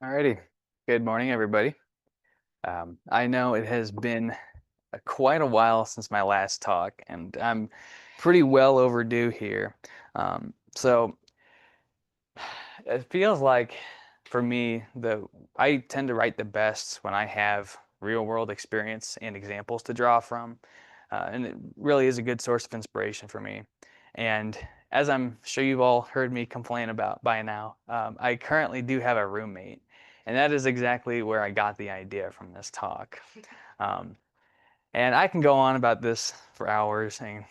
Alrighty. Good morning, everybody. I know it has been quite a while since my last talk, and I'm pretty well overdue here. So it feels like for me, I tend to write the best when I have real world experience and examples to draw from, and it really is a good source of inspiration for me. And as I'm sure you've all heard me complain about by now, I currently do have a roommate, and that is exactly where I got the idea from this talk. Um, and I can go on about this for hours and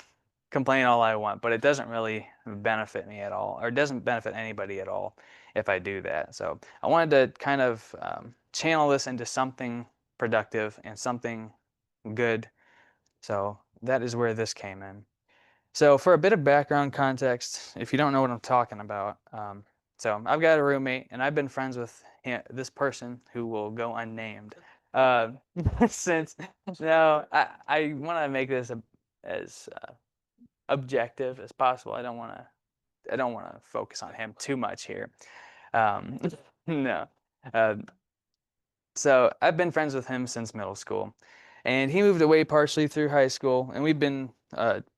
complain all I want, but it doesn't really benefit me at all, or it doesn't benefit anybody at all if I do that. So I wanted to kind of channel this into something productive and something good. So that is where this came in. So for a bit of background context, if you don't know what I'm talking about, so I've got a roommate, and I've been friends with this person who will go unnamed uh, since. No, I want to make this as objective as possible. I don't want to focus on him too much here. Um, no. Uh, so I've been friends with him since middle school, and he moved away partially through high school, and we've been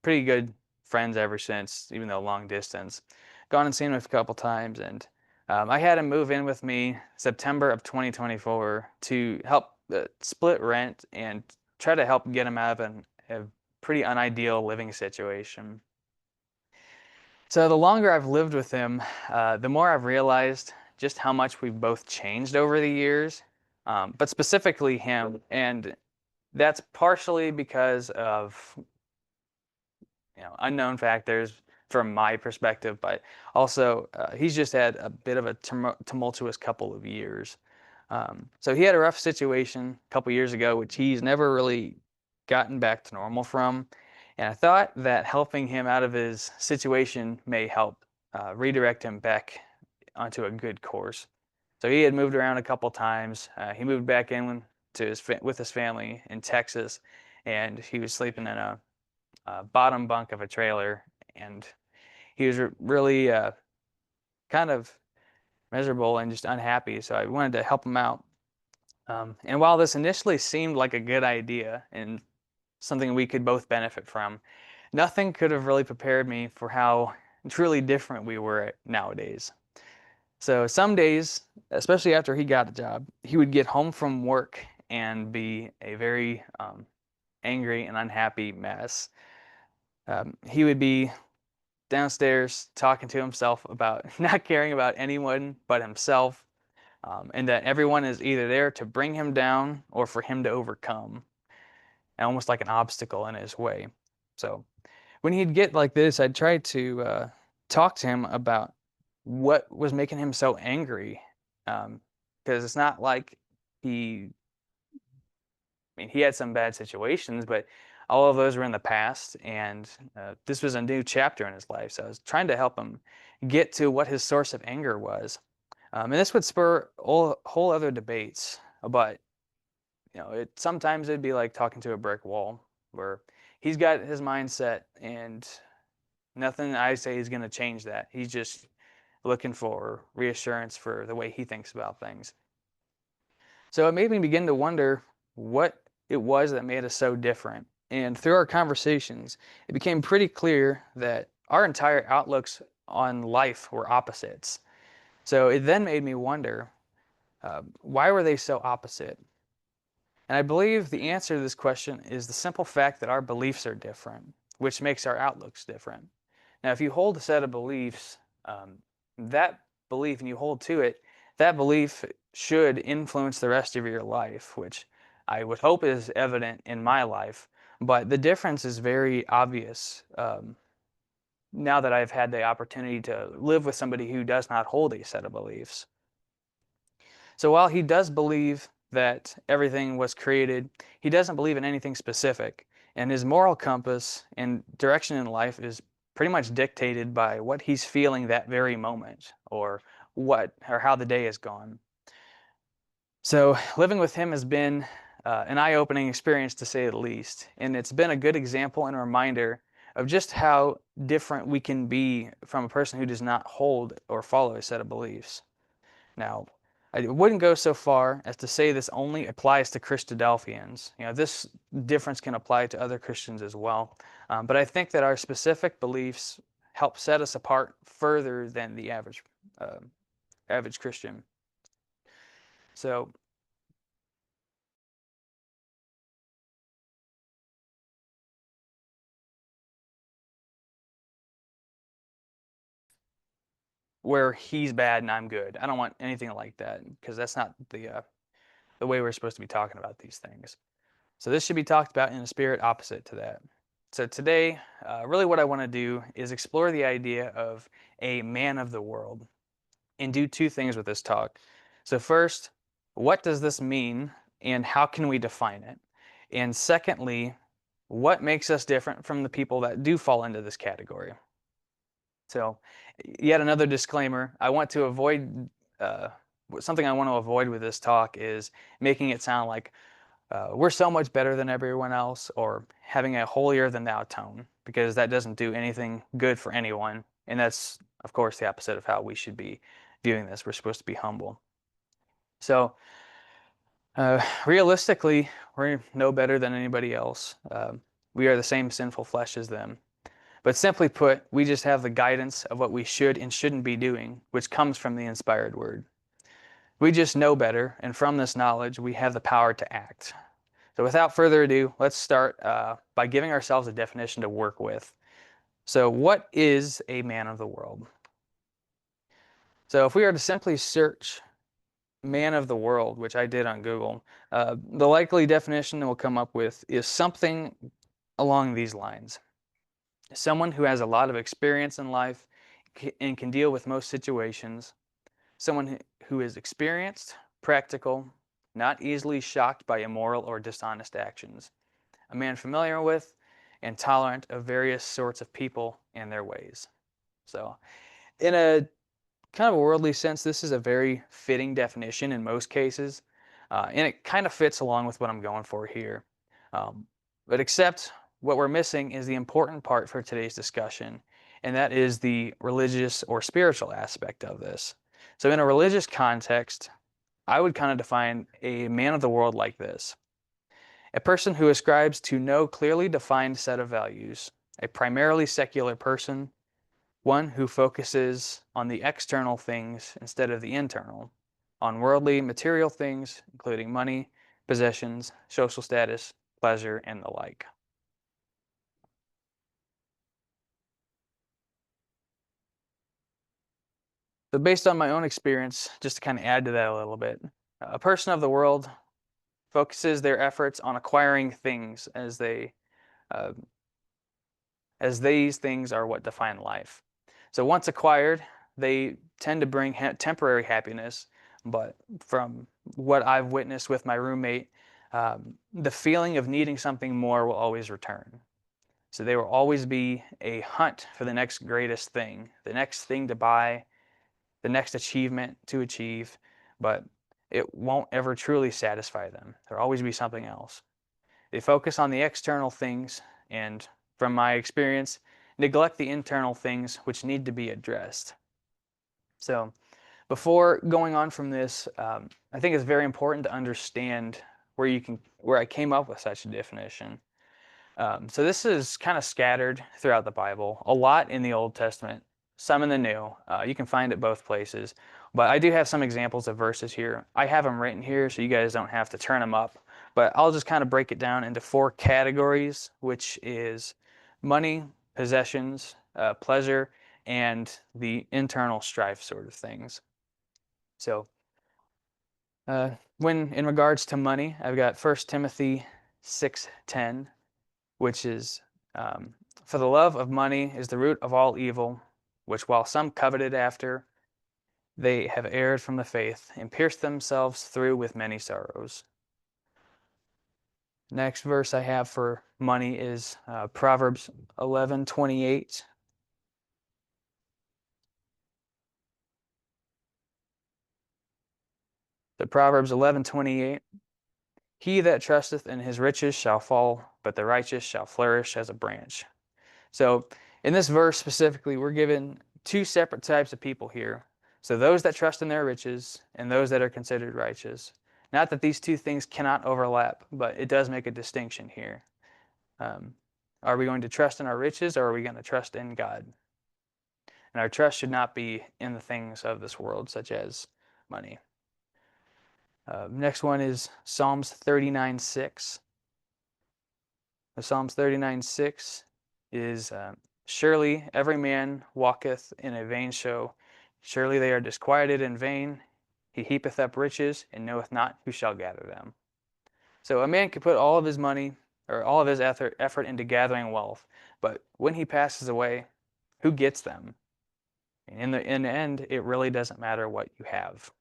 pretty good friends ever since, even though long distance. Gone and seen him a couple times, and I had him move in with me September of 2024 to help split rent and try to help get him out of a pretty unideal living situation. So the longer I've lived with him, the more I've realized just how much we've both changed over the years, but specifically him. And that's partially because of unknown factors from my perspective, but also he's just had a bit of a tumultuous couple of years. So he had a rough situation a couple years ago, which he's never really gotten back to normal from. And I thought that helping him out of his situation may help redirect him back onto a good course. So he had moved around a couple times. He moved back in with his family in Texas, and he was sleeping in a bottom bunk of a trailer, and he was really kind of miserable and just unhappy. So I wanted to help him out. And while this initially seemed like a good idea and something we could both benefit from, nothing could have really prepared me for how truly different we were nowadays. So some days, especially after he got a job, he would get home from work and be a very angry and unhappy mess. He would be downstairs talking to himself about not caring about anyone but himself, and that everyone is either there to bring him down or for him to overcome, and almost like an obstacle in his way. So when he'd get like this, I'd try to talk to him about what was making him so angry, because it's not like he, I mean, he had some bad situations, but all of those were in the past, and this was a new chapter in his life. So I was trying to help him get to what his source of anger was, and this would spur whole other debates. But sometimes it'd be like talking to a brick wall, where he's got his mindset, and nothing I say is going to change that. He's just looking for reassurance for the way he thinks about things. So it made me begin to wonder what it was that made us so different. And through our conversations, it became pretty clear that our entire outlooks on life were opposites. So it then made me wonder, why were they so opposite? And I believe the answer to this question is the simple fact that our beliefs are different, which makes our outlooks different. Now, if you hold a set of beliefs, that belief, and you hold to it, that belief should influence the rest of your life, which I would hope is evident in my life. But the difference is very obvious now that I've had the opportunity to live with somebody who does not hold a set of beliefs. So while he does believe that everything was created, he doesn't believe in anything specific. And his moral compass and direction in life is pretty much dictated by what he's feeling that very moment, or how the day has gone. So living with him has been an eye-opening experience, to say the least. And it's been a good example and a reminder of just how different we can be from a person who does not hold or follow a set of beliefs. Now, I wouldn't go so far as to say this only applies to Christadelphians. This difference can apply to other Christians as well. But I think that our specific beliefs help set us apart further than the uh, average Christian. So where he's bad and I'm good. I don't want anything like that because that's not the way we're supposed to be talking about these things. So this should be talked about in a spirit opposite to that. So today, really what I want to do is explore the idea of a man of the world and do two things with this talk. So first, what does this mean and how can we define it? And secondly, what makes us different from the people that do fall into this category? So yet another disclaimer, I want to avoid, something I want to avoid with this talk is making it sound like we're so much better than everyone else or having a holier than thou tone, because that doesn't do anything good for anyone. And that's, of course, the opposite of how we should be viewing this. We're supposed to be humble. So realistically, we're no better than anybody else. We are the same sinful flesh as them. But simply put, we just have the guidance of what we should and shouldn't be doing, which comes from the inspired word. We just know better, and from this knowledge, we have the power to act. So without further ado, let's start by giving ourselves a definition to work with. So what is a man of the world? So if we are to simply search man of the world, which I did on Google, the likely definition that we'll come up with is something along these lines. Someone who has a lot of experience in life and can deal with most situations. Someone who is experienced, practical, not easily shocked by immoral or dishonest actions. A man familiar with and tolerant of various sorts of people and their ways. So in a kind of a worldly sense, this is a very fitting definition in most cases, and it kind of fits along with what I'm going for here. But except what we're missing is the important part for today's discussion, and that is the religious or spiritual aspect of this. So in a religious context, I would kind of define a man of the world like this. A person who ascribes to no clearly defined set of values, a primarily secular person, one who focuses on the external things instead of the internal, on worldly, material things, including money, possessions, social status, pleasure, and the like. So based on my own experience, just to kind of add to that a little bit, a person of the world focuses their efforts on acquiring things uh, as these things are what define life. So once acquired, they tend to bring temporary happiness, but from what I've witnessed with my roommate, the feeling of needing something more will always return. So there will always be a hunt for the next greatest thing, the next thing to buy, the next achievement to achieve, but it won't ever truly satisfy them. There'll always be something else. They focus on the external things and, from my experience, neglect the internal things which need to be addressed. So before going on from this, I think it's very important to understand where I came up with such a definition. So this is kind of scattered throughout the Bible, a lot in the Old Testament, some in the New. You can find it both places. But I do have some examples of verses here. I have them written here so you guys don't have to turn them up. But I'll just kind of break it down into four categories, which is money, possessions, pleasure, and the internal strife sort of things. So when in regards to money, I've got 1 Timothy 6:10, which is, for the love of money is the root of all evil, which while some coveted after, they have erred from the faith and pierced themselves through with many sorrows. Next verse I have for money is Proverbs 11:28. The Proverbs 11:28. He that trusteth in his riches shall fall, but the righteous shall flourish as a branch. So in this verse specifically, we're given two separate types of people here. So those that trust in their riches and those that are considered righteous. Not that these two things cannot overlap, but it does make a distinction here. Are we going to trust in our riches, or are we going to trust in God? And our trust should not be in the things of this world, such as money. Next one is Psalms 39:6. Psalms 39:6 is surely every man walketh in a vain show. Surely they are disquieted in vain. He heapeth up riches and knoweth not who shall gather them. So a man could put all of his money or all of his effort into gathering wealth, but when he passes away, who gets them? In the end, it really doesn't matter what you have.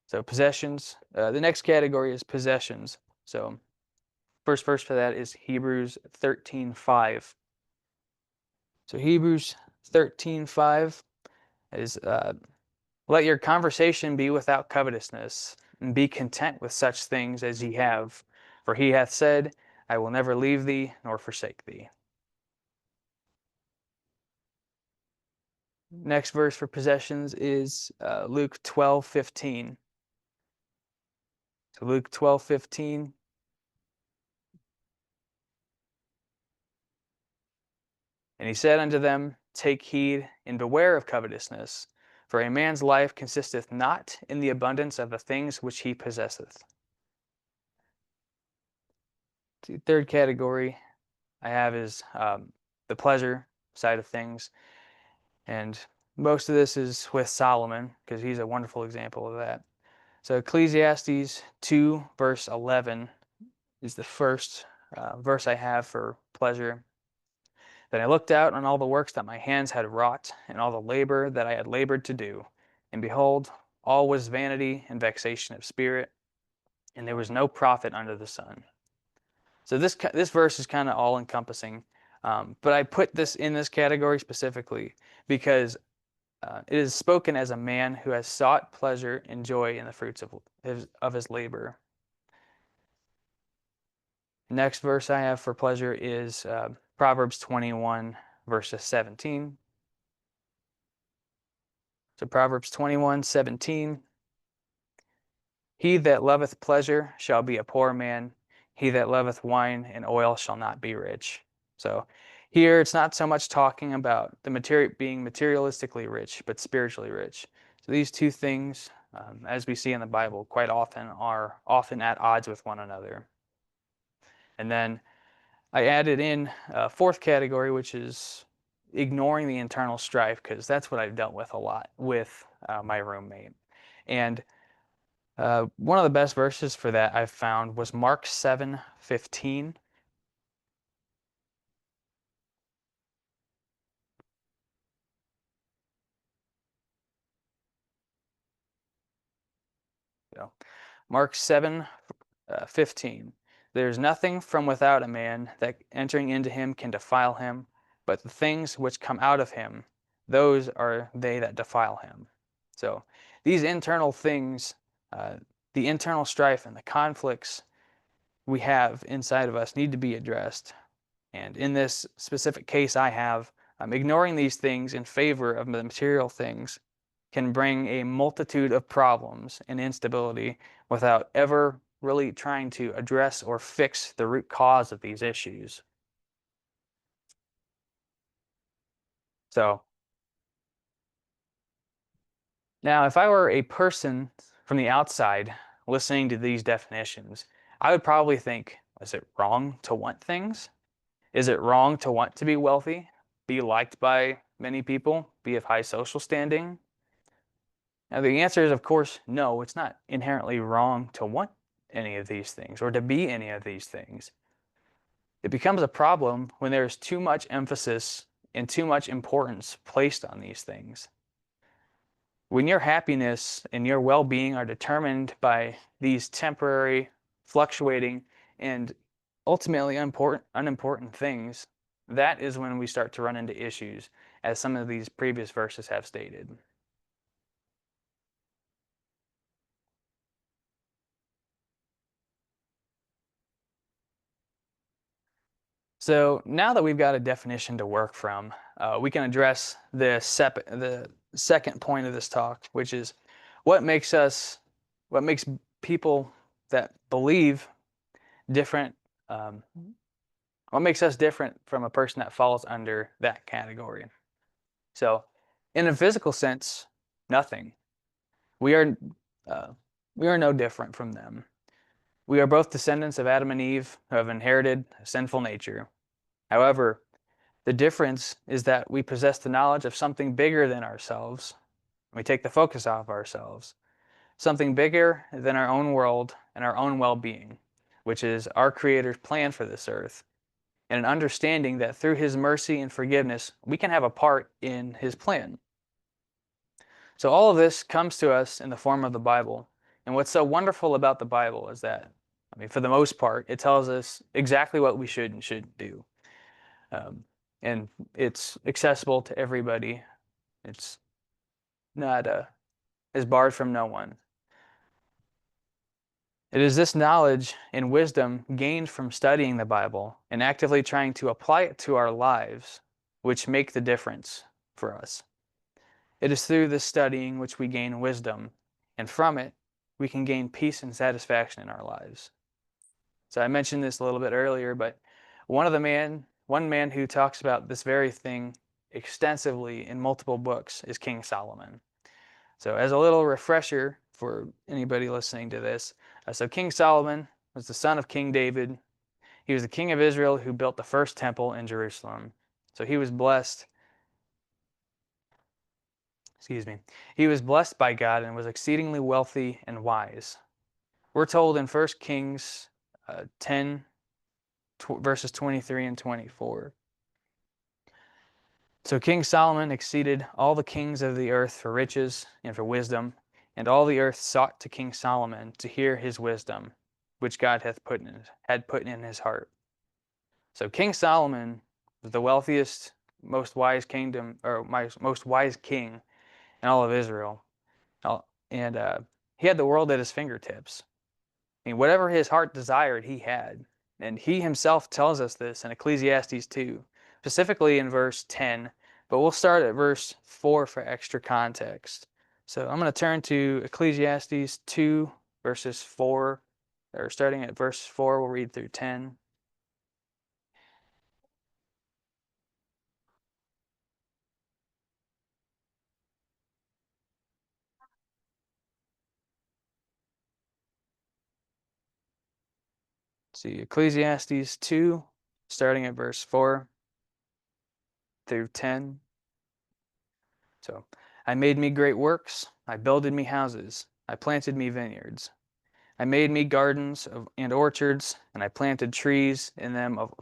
So possessions. The next category is possessions. So first verse for that is Hebrews 13:5. So Hebrews 13:5 is let your conversation be without covetousness, and be content with such things as ye have. For he hath said, I will never leave thee nor forsake thee. Next verse for possessions is Luke 12:15. So Luke 12:15. And he said unto them, Take heed and beware of covetousness, for a man's life consisteth not in the abundance of the things which he possesseth. The third category I have is the pleasure side of things. And most of this is with Solomon, because he's a wonderful example of that. So Ecclesiastes 2, verse 11 is the first verse I have for pleasure. Then I looked out on all the works that my hands had wrought, and all the labor that I had labored to do. And behold, all was vanity and vexation of spirit, and there was no profit under the sun. So this verse is kind of all encompassing, but I put this in this category specifically because it is spoken as a man who has sought pleasure and joy in the fruits of his labor. Next verse I have for pleasure is Proverbs 21, verses 17. So Proverbs 21:17. He that loveth pleasure shall be a poor man. He that loveth wine and oil shall not be rich. So here it's not so much talking about the being materialistically rich, but spiritually rich. So these two things, as we see in the Bible, quite often are often at odds with one another. And then I added in a fourth category, which is ignoring the internal strife, because that's what I've dealt with a lot with my roommate. And one of the best verses for that I've found was Mark 7:15. So, Mark 7:15. There's nothing from without a man that entering into him can defile him, but the things which come out of him, those are they that defile him. So these internal things, the internal strife and the conflicts we have inside of us need to be addressed. And in this specific case I have, ignoring these things in favor of the material things can bring a multitude of problems and instability without ever really trying to address or fix the root cause of these issues. So now if I were a person from the outside listening to these definitions, I would probably think, is it wrong to want things? Is it wrong to want to be wealthy, be liked by many people, be of high social standing? Now, the answer is, of course, no, it's not inherently wrong to want any of these things or to be any of these things. It becomes a problem when there's too much emphasis and too much importance placed on these things. When your happiness and your well-being are determined by these temporary, fluctuating, and ultimately unimportant things, that is when we start to run into issues, as some of these previous verses have stated. So now that we've got a definition to work from, we can address the second point of this talk, which is what makes people that believe different, what makes us different from a person that falls under that category. So, in a physical sense, nothing. We are, uh, we are no different from them. We are both descendants of Adam and Eve who have inherited a sinful nature. However, the difference is that we possess the knowledge of something bigger than ourselves. We take the focus off ourselves. Something bigger than our own world and our own well-being, which is our Creator's plan for this earth, and an understanding that through His mercy and forgiveness, we can have a part in His plan. So all of this comes to us in the form of the Bible. And what's so wonderful about the Bible is that, I mean, for the most part, it tells us exactly what we should and shouldn't do. And it's accessible to everybody. It's not is barred from no one. It is this knowledge and wisdom gained from studying the Bible and actively trying to apply it to our lives which make the difference for us. It is through this studying which we gain wisdom, and from it we can gain peace and satisfaction in our lives. So I mentioned this a little bit earlier, but one man who talks about this very thing extensively in multiple books is King Solomon. So as a little refresher for anybody listening to this, so King Solomon was the son of King David. He was the king of Israel who built the first temple in Jerusalem. So he was blessed, he was blessed by God and was exceedingly wealthy and wise. We're told in 1 Kings 10, verses 23 and 24. So King Solomon exceeded all the kings of the earth for riches and for wisdom, and all the earth sought to King Solomon to hear his wisdom, which God had put in his heart. So King Solomon was the wealthiest, most wise most wise king in all of Israel, and he had the world at his fingertips. I mean, whatever his heart desired, he had, and he himself tells us this in Ecclesiastes 2, specifically in verse 10. But we'll start at verse 4 for extra context. So I'm going to turn to Ecclesiastes 2, verses 4, or starting at verse 4, we'll read through 10. See, Ecclesiastes 2, starting at verse 4 through 10. So, I made me great works, I builded me houses, I planted me vineyards. I made me gardens and orchards, and I planted trees in them of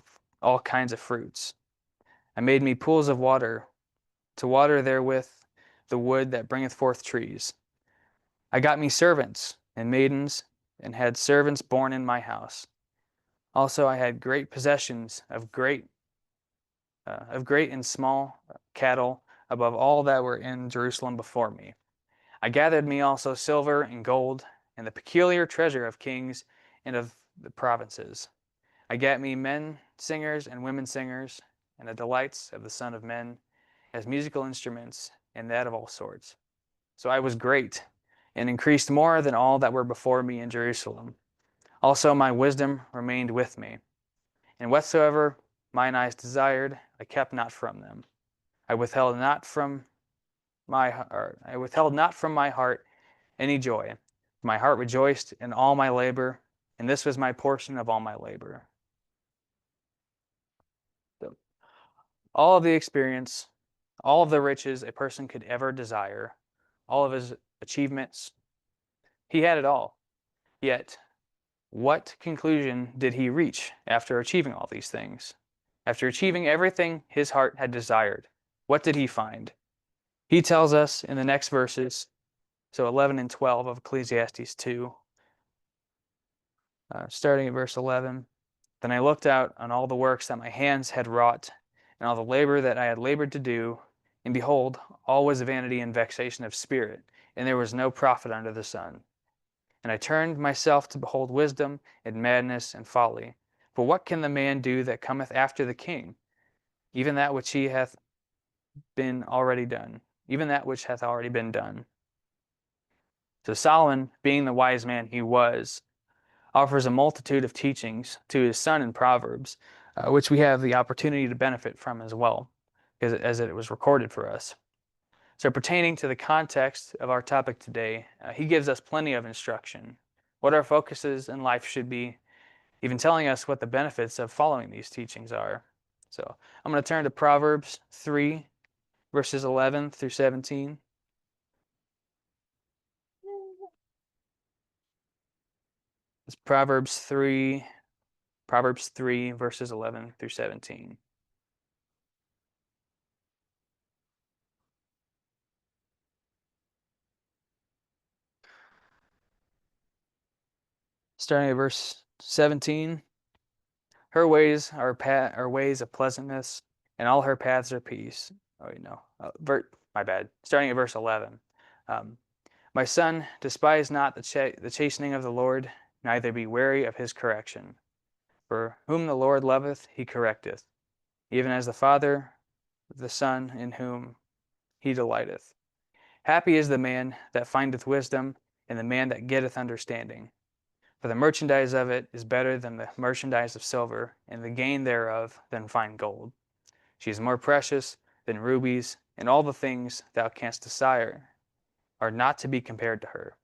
all kinds of fruits. I made me pools of water, to water therewith the wood that bringeth forth trees. I got me servants and maidens, and had servants born in my house. Also I had great possessions of great and small cattle above all that were in Jerusalem before me. I gathered me also silver and gold, and the peculiar treasure of kings and of the provinces. I gat me men singers and women singers, and the delights of the Son of Men, as musical instruments, and that of all sorts. So I was great, and increased more than all that were before me in Jerusalem. Also my wisdom remained with me, and whatsoever mine eyes desired, I kept not from them. I withheld not from my heart any joy. My heart rejoiced in all my labor, and this was my portion of all my labor. So, all of the experience, all of the riches a person could ever desire, all of his achievements, he had it all. Yet, what conclusion did he reach after achieving all these things? After achieving everything his heart had desired, what did he find? He tells us in the next verses, so 11 and 12 of Ecclesiastes 2, starting at verse 11. Then I looked out on all the works that my hands had wrought, and all the labor that I had labored to do, and behold, all was vanity and vexation of spirit, and there was no profit under the sun. And I turned myself to behold wisdom, and madness, and folly. For what can the man do that cometh after the king? Even that which he hath been already done, even that which hath already been done. So Solomon, being the wise man he was, offers a multitude of teachings to his son in Proverbs, which we have the opportunity to benefit from as well, as it was recorded for us. So pertaining to the context of our topic today, he gives us plenty of instruction, what our focuses in life should be, even telling us what the benefits of following these teachings are. So I'm going to turn to Proverbs 3, verses 11 through 17. It's Proverbs 3, verses 11 through 17. Starting at verse 17. Her ways are ways of pleasantness, and all her paths are peace. Oh, no. My bad. Starting at verse 11. My son, despise not the chastening of the Lord, neither be weary of his correction. For whom the Lord loveth, he correcteth, even as the father the son in whom he delighteth. Happy is the man that findeth wisdom, and the man that getteth understanding. For the merchandise of it is better than the merchandise of silver, and the gain thereof than fine gold. She is more precious than rubies, and all the things thou canst desire are not to be compared to her.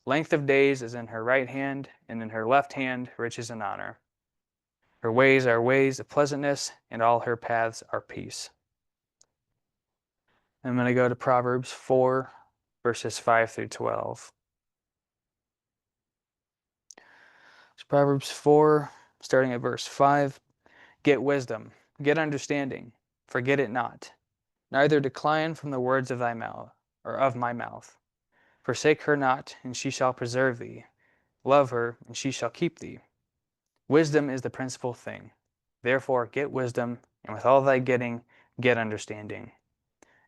Length of days is in her right hand, and in her left hand riches and honor. Her ways are ways of pleasantness, and all her paths are peace. I'm going to go to Proverbs 4, verses 5 through 12. It's Proverbs 4, starting at verse 5. Get wisdom, get understanding, forget it not. Neither decline from the words of thy mouth, or of my mouth. Forsake her not, and she shall preserve thee. Love her, and she shall keep thee. Wisdom is the principal thing. Therefore get wisdom, and with all thy getting, get understanding.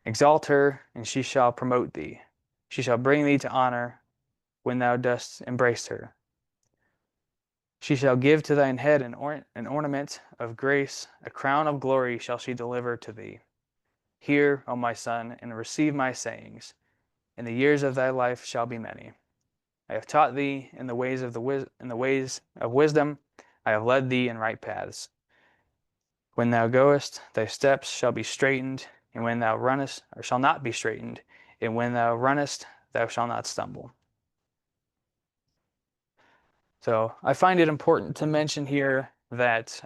Exalt her, and she shall promote thee. She shall bring thee to honor when thou dost embrace her. She shall give to thine head an ornament of grace, a crown of glory shall she deliver to thee. Hear, O my son, and receive my sayings, and the years of thy life shall be many. I have taught thee in the ways of wisdom, I have led thee in right paths. When thou goest, thy steps shall be straightened, and when thou runnest, or shall not be straightened, and when thou runnest, thou shalt not stumble. So I find it important to mention here that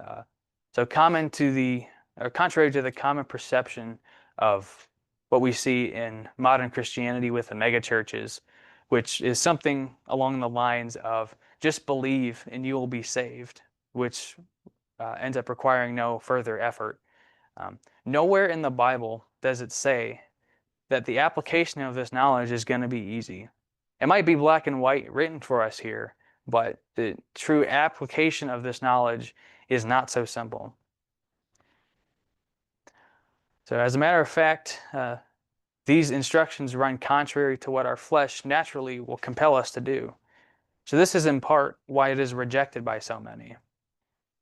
contrary to the common perception of what we see in modern Christianity with the mega churches, which is something along the lines of just believe and you will be saved, which ends up requiring no further effort. Nowhere in the Bible does it say that the application of this knowledge is going to be easy. It might be black and white written for us here, but the true application of this knowledge is not so simple. So as a matter of fact, these instructions run contrary to what our flesh naturally will compel us to do. So this is in part why it is rejected by so many.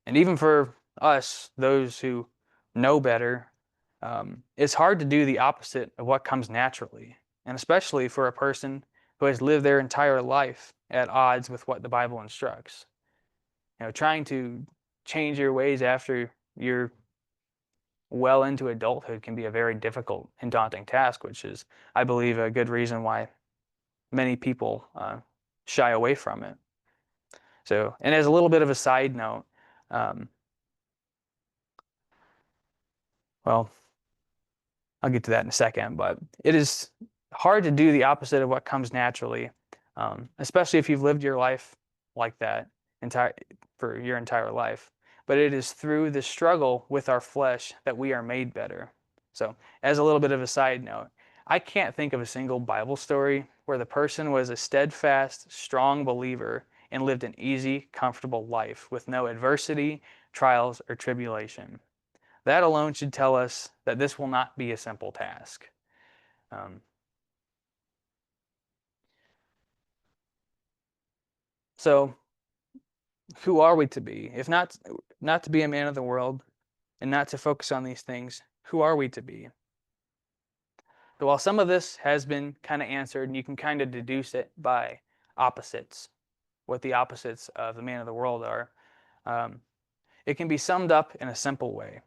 And even for us, those who know better, it's hard to do the opposite of what comes naturally. And especially for a person who has lived their entire life at odds with what the Bible instructs. Trying to change your ways after you're well into adulthood can be a very difficult and daunting task, which is, I believe, a good reason why many people shy away from it. So, and as a little bit of a side note, well, I'll get to that in a second, but it is hard to do the opposite of what comes naturally, especially if you've lived your life like that for your entire life. But it is through the struggle with our flesh that we are made better. So, as a little bit of a side note, I can't think of a single Bible story where the person was a steadfast, strong believer and lived an easy, comfortable life with no adversity, trials, or tribulation. That alone should tell us that this will not be a simple task. So, who are we to be? If not to be a man of the world and not to focus on these things, who are we to be? So while some of this has been kind of answered, and you can kind of deduce it by opposites, what the opposites of the man of the world are, it can be summed up in a simple way.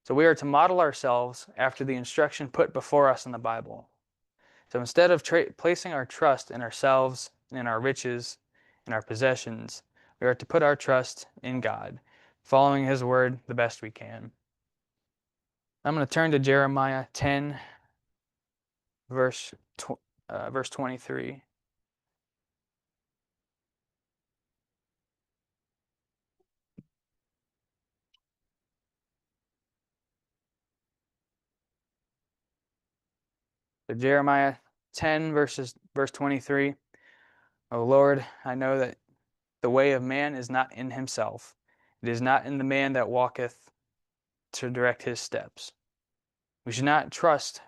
So we are to model ourselves after the instruction put before us in the Bible. So instead of placing our trust in ourselves, in our riches, in our possessions, we are to put our trust in God, following His word the best we can. I'm going to turn to Jeremiah 10, verse 23. So Jeremiah 10, verse 23. O Lord, I know that the way of man is not in himself. It is not in the man that walketh to direct his steps. We should not trust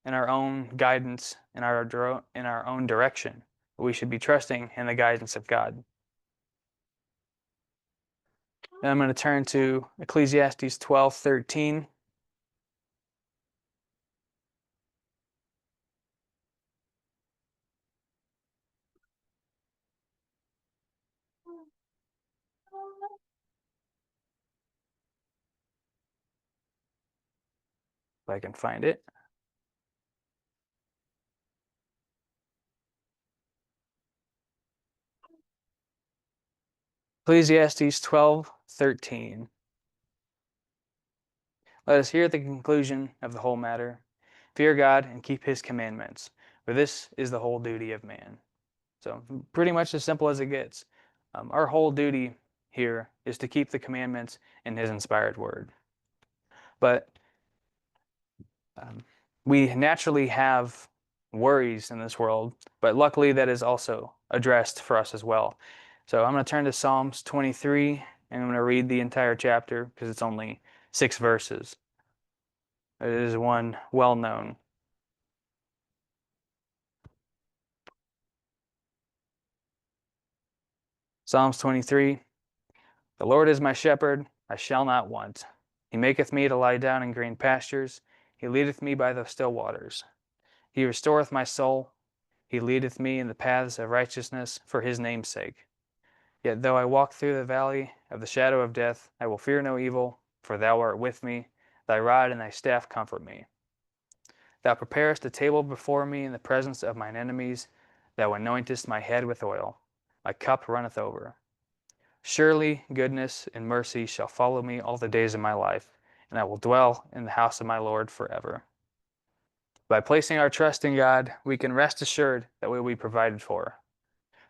in our own guidance, in our own direction. But we should be trusting in the guidance of God. Then I'm going to turn to Ecclesiastes 12:13. If I can find it. Ecclesiastes 12:13. Let us hear the conclusion of the whole matter. Fear God and keep His commandments, for this is the whole duty of man. So pretty much as simple as it gets. Our whole duty here is to keep the commandments in His inspired word. But we naturally have worries in this world, but luckily that is also addressed for us as well. So I'm going to turn to Psalms 23, and I'm going to read the entire chapter because it's only 6 verses. It is one well known. Psalms 23. The Lord is my shepherd, I shall not want. He maketh me to lie down in green pastures. He leadeth me by the still waters. He restoreth my soul. He leadeth me in the paths of righteousness for His name's sake. Yet though I walk through the valley of the shadow of death, I will fear no evil, for Thou art with me. Thy rod and Thy staff comfort me. Thou preparest a table before me in the presence of mine enemies. Thou anointest my head with oil. My cup runneth over. Surely goodness and mercy shall follow me all the days of my life, and I will dwell in the house of my Lord forever. By placing our trust in God, we can rest assured that we will be provided for.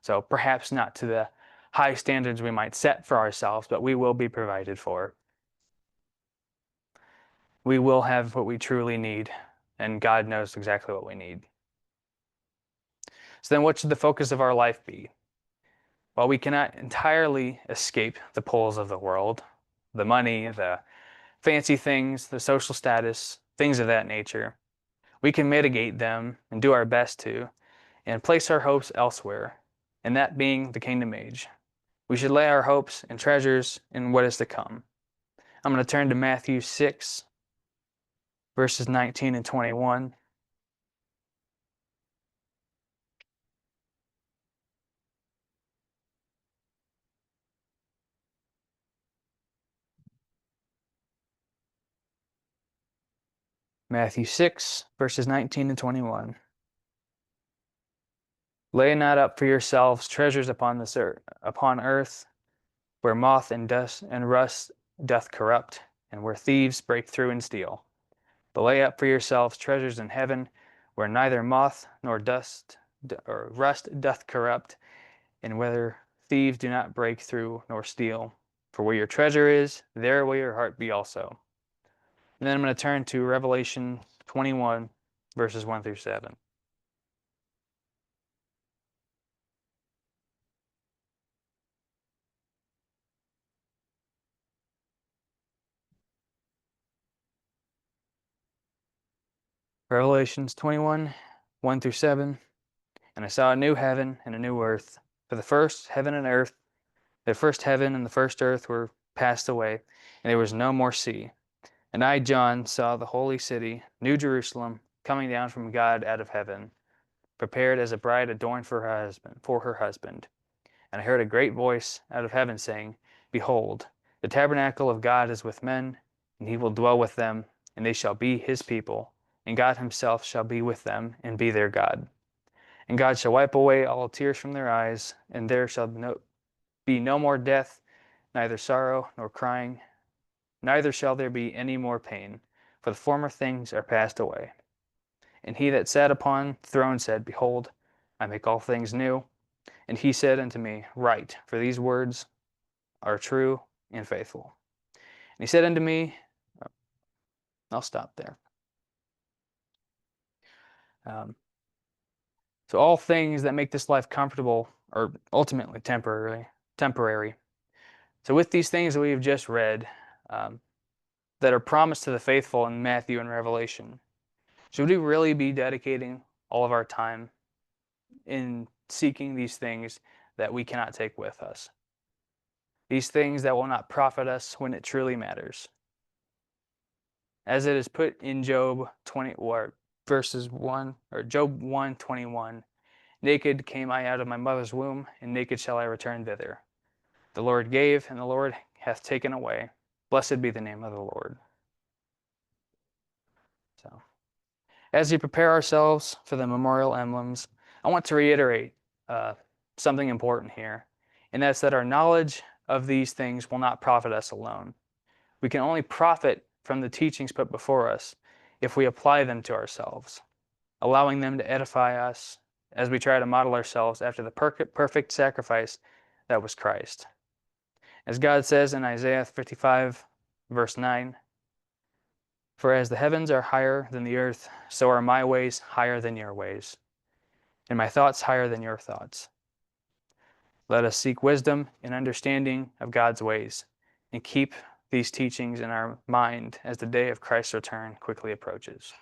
So perhaps not to the high standards we might set for ourselves, but we will be provided for. We will have what we truly need, and God knows exactly what we need. So then what should the focus of our life be? While we cannot entirely escape the pulls of the world, the money, the fancy things, the social status, things of that nature, we can mitigate them and do our best to, and place our hopes elsewhere, and that being the kingdom age. We should lay our hopes and treasures in what is to come. I'm going to turn to Matthew 6, verses 19 and 21. Matthew 6, verses 19 and 21. Lay not up for yourselves treasures upon earth, where moth and dust and rust doth corrupt, and where thieves break through and steal. But lay up for yourselves treasures in heaven, where neither moth nor dust or rust doth corrupt, and where thieves do not break through nor steal. For where your treasure is, there will your heart be also. And then I'm going to turn to Revelation 21, verses 1 through 7. Revelations 21, 1 through 7. And I saw a new heaven and a new earth. For the first heaven and the first earth were passed away, and there was no more sea. And I, John, saw the holy city, New Jerusalem, coming down from God out of heaven, prepared as a bride adorned for her husband. And I heard a great voice out of heaven saying, Behold, the tabernacle of God is with men, and he will dwell with them, and they shall be his people, and God himself shall be with them and be their God. And God shall wipe away all tears from their eyes, and there shall be no more death, neither sorrow nor crying, neither shall there be any more pain, for the former things are passed away. And he that sat upon the throne said, Behold, I make all things new. And he said unto me, Write, for these words are true and faithful. And he said unto me, I'll stop there. So all things that make this life comfortable are ultimately temporary. So with these things that we have just read, that are promised to the faithful in Matthew and Revelation, should we really be dedicating all of our time in seeking these things that we cannot take with us? These things that will not profit us when it truly matters. As it is put in Job 20 or verses 1 or Job 1:21, naked came I out of my mother's womb, and naked shall I return thither. The Lord gave, and the Lord hath taken away. Blessed be the name of the Lord. So, as we prepare ourselves for the memorial emblems, I want to reiterate something important here, and that's that our knowledge of these things will not profit us alone. We can only profit from the teachings put before us if we apply them to ourselves, allowing them to edify us as we try to model ourselves after the perfect sacrifice that was Christ. As God says in Isaiah 55, verse 9, For as the heavens are higher than the earth, so are my ways higher than your ways, and my thoughts higher than your thoughts. Let us seek wisdom and understanding of God's ways, and keep these teachings in our mind as the day of Christ's return quickly approaches.